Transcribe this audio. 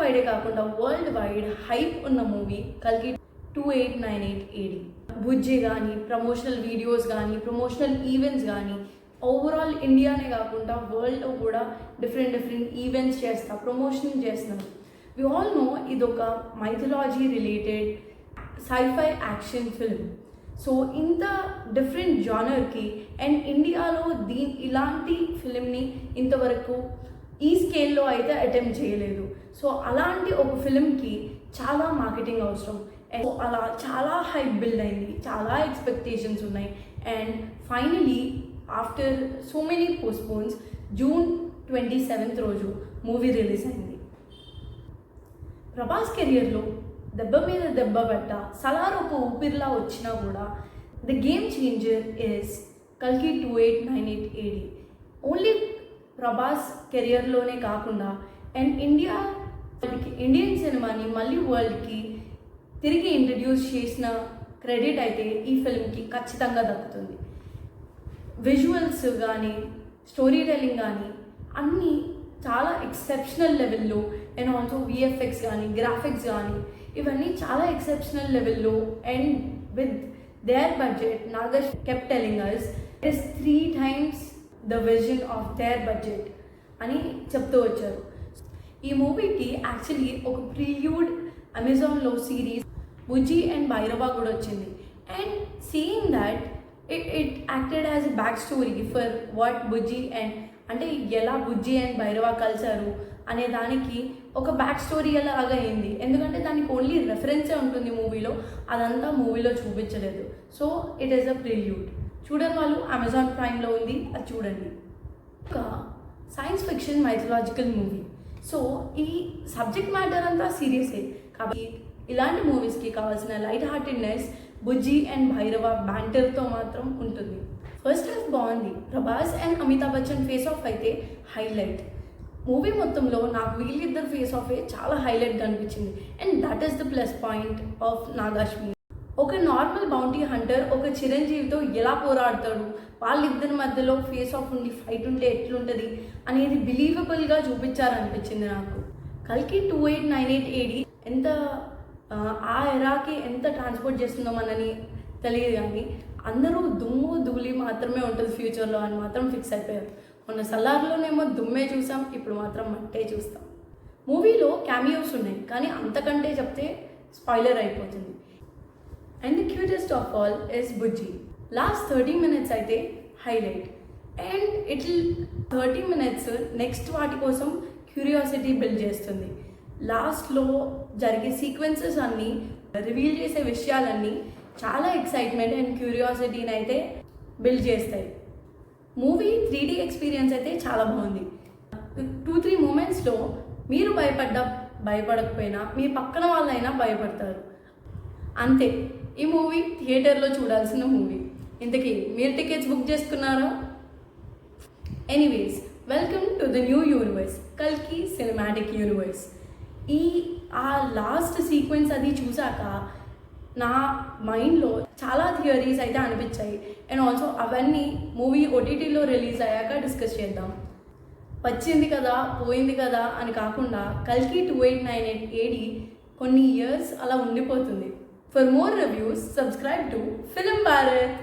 వైడే కాకుండా world wide hype ఉన్న movie కల్కి 2898 AD. బుజ్జి కానీ, ప్రమోషనల్ వీడియోస్ కానీ, ప్రమోషనల్ ఈవెంట్స్ కానీ, ఓవరాల్ ఇండియానే కాకుండా వరల్డ్లో కూడా డిఫరెంట్ ఈవెంట్స్ ప్రమోషన్ చేస్తున్నారు. వి ఆల్ నో ఇది ఒక mythology related sci-fi action film. So ఇంత డిఫరెంట్ జానర్కి అండ్ ఇండియాలో ఇలాంటి ఫిలింని ఇంతవరకు ఈ స్కేల్లో అయితే అటెంప్ట్ చేయలేదు. సో అలాంటి ఒక ఫిలింకి చాలా మార్కెటింగ్ అవసరం. సో అలా చాలా హైప్ బిల్డ్ అయింది, చాలా ఎక్స్పెక్టేషన్స్ ఉన్నాయి. And finally after so many postpones June 27th రోజు మూవీ రిలీజ్ అయింది. ప్రభాస్ కెరియర్లో దెబ్బ మీద దెబ్బ పడ్డ సలార్ ఒక ఊపిరిలా వచ్చినా కూడా ద గేమ్ చేంజర్ ఇస్ కల్కి 2898 AD. ఓన్లీ ప్రభాస్ కెరియర్లోనే కాకుండా అండ్ ఇండియన్ సినిమాని మళ్ళీ వరల్డ్కి తిరిగి ఇంట్రడ్యూస్ చేసిన క్రెడిట్ అయితే ఈ ఫిల్మ్కి ఖచ్చితంగా దక్కుతుంది. విజువల్స్ కానీ, స్టోరీ టెల్లింగ్ కానీ అన్నీ చాలా ఎక్సెప్షనల్ లెవెల్లో అండ్ ఆల్సో VFX కానీ, గ్రాఫిక్స్ కానీ ఇవన్నీ చాలా ఎక్సెప్షనల్ లెవెల్లో. And with their budget Nagesh kept telling us it is 3 times the vision of their budget అని చెప్తూ వచ్చారు. ఈ మూవీకి యాక్చువల్లీ ఒక ప్రీల్యూడ్ అమెజాన్లో సిరీస్ బుజ్జి అండ్ భైరవ కూడా వచ్చింది. And seeing that it acted as a back story for what Bujji and అంటే ఎలా బుజ్జి అండ్ భైరవ కలిసారు అనే దానికి ఒక బ్యాక్ స్టోరీ లాగా అయింది. ఎందుకంటే దానికి ఓన్లీ రెఫరెన్సే ఉంటుంది మూవీలో, అదంతా మూవీలో చూపించలేదు. So it is a prelude. చూడని వాళ్ళు అమెజాన్ ప్రైమ్లో ఉంది, అది చూడండి. ఒక science fiction mythological movie. So ఈ సబ్జెక్ట్ మ్యాటర్ అంతా సీరియసే కాబట్టి ఇలాంటి మూవీస్కి కావాల్సిన light heartedness Bujji and Bhairava బ్యాంటర్తో మాత్రం ఉంటుంది. ఫస్ట్ హాఫ్ బాగుంది. Prabhas and Amitabh Bachchan face off అయితే హైలైట్. మూవీ మొత్తంలో నాకు వీళ్ళిద్దరు ఫేస్ ఆఫే చాలా హైలైట్గా అనిపించింది. And that is the plus point of నాగాశ్మి. ఒక నార్మల్ బౌంటీ హంటర్ ఒక చిరంజీవితో ఎలా పోరాడతాడు, వాళ్ళిద్దరి మధ్యలో ఫేస్ ఆఫ్ ఉండి ఫైట్ ఉంటే ఎట్లుంటుంది అనేది బిలీవబుల్గా చూపించారనిపించింది నాకు. కల్కి 2898 AD ఎంత ఆ ఎరాకి ఎంత ట్రాన్స్పోర్ట్ చేస్తుందో మనని తెలియదు, కానీ అందరూ దుమ్ము ధూళి మాత్రమే ఉంటుంది ఫ్యూచర్లో అని మాత్రం ఫిక్స్ అయిపోయారు. మొన్న సల్లార్లోనేమో దుమ్మే చూసాం, ఇప్పుడు మాత్రం మట్టే చూస్తాం. మూవీలో క్యామియోస్ ఉన్నాయి, కానీ అంతకంటే చెప్తే స్పాయిలర్ అయిపోతుంది. And the cutest of all is Bujji. Last 30 minutes అయితే హైలైట్. అండ్ 30 minutes నెక్స్ట్ వాటి కోసం క్యూరియాసిటీ బిల్డ్ చేస్తుంది. లాస్ట్లో జరిగే సీక్వెన్సెస్ అన్నీ, రివీల్ చేసే విషయాలన్నీ చాలా ఎక్సైట్మెంట్ అండ్ క్యూరియాసిటీని అయితే బిల్డ్ చేస్తాయి. మూవీ 3D ఎక్స్పీరియన్స్ అయితే చాలా బాగుంది. 2-3 మూమెంట్స్లో మీరు భయపడకపోయినా మీ పక్కన వాళ్ళైనా భయపడతారు. అంతే, ఈ మూవీ థియేటర్లో చూడాల్సిన మూవీ. ఇంతకీ మీరు టికెట్స్ బుక్ చేసుకున్నారా? Anyways, welcome to the new universe, కల్కి సినిమాటిక్ యూనివర్స్. ఆ లాస్ట్ సీక్వెన్స్ అది చూసాక నా మైండ్లో చాలా థియరీస్ అయితే అనిపించాయి. అండ్ ఆల్సో అవన్నీ మూవీ OTTలో రిలీజ్ అయ్యాక డిస్కస్ చేద్దాం. వచ్చింది కదా పోయింది కదా అని కాకుండా కల్కి 2898 AD కొన్ని ఇయర్స్ అలా ఉండిపోతుంది. For more reviews subscribe to film Bharat.